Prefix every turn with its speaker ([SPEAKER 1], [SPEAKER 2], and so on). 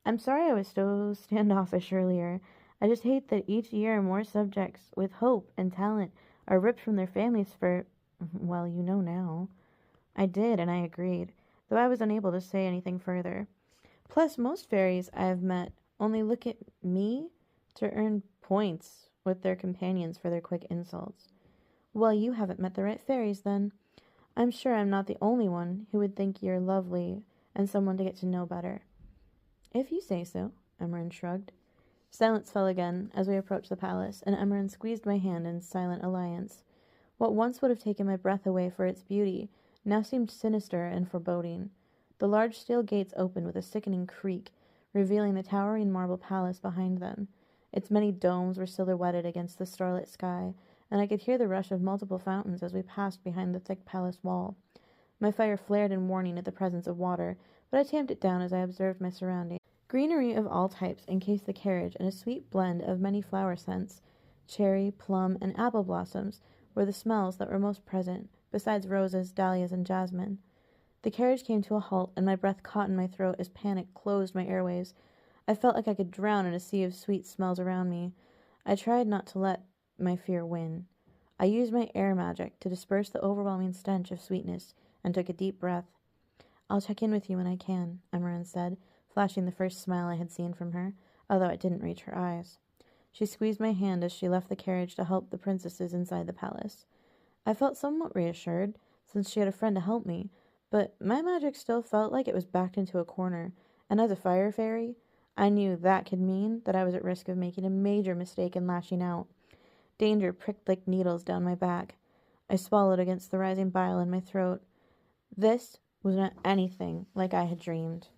[SPEAKER 1] I'm sorry I was so standoffish earlier. I just hate that each year more subjects with hope and talent are ripped from their families for, well, you know now. I did, and I agreed, though I was unable to say anything further. Plus, most fairies I have met only look at me to earn points with their companions for their quick insults. Well, you haven't met the right fairies, then. I'm sure I'm not the only one who would think you're lovely and someone to get to know better. If you say so, Emerin shrugged. Silence fell again as we approached the palace, and Emerin squeezed my hand in silent alliance. What once would have taken my breath away for its beauty now seemed sinister and foreboding. The large steel gates opened with a sickening creak, revealing the towering marble palace behind them. Its many domes were silhouetted against the starlit sky, and I could hear the rush of multiple fountains as we passed behind the thick palace wall. My fire flared in warning at the presence of water, but I tamped it down as I observed my surroundings. Greenery of all types encased the carriage, and a sweet blend of many flower scents, cherry, plum, and apple blossoms, were the smells that were most present, besides roses, dahlias, and jasmine. The carriage came to a halt, and my breath caught in my throat as panic closed my airways. I felt like I could drown in a sea of sweet smells around me. I tried not to let my fear win. I used my air magic to disperse the overwhelming stench of sweetness and took a deep breath. I'll check in with you when I can, Emerin said, flashing the first smile I had seen from her, although it didn't reach her eyes. She squeezed my hand as she left the carriage to help the princesses inside the palace. I felt somewhat reassured, since she had a friend to help me, but my magic still felt like it was backed into a corner, and as a fire fairy, I knew that could mean that I was at risk of making a major mistake and lashing out. Danger pricked like needles down my back. I swallowed against the rising bile in my throat. This was not anything like I had dreamed.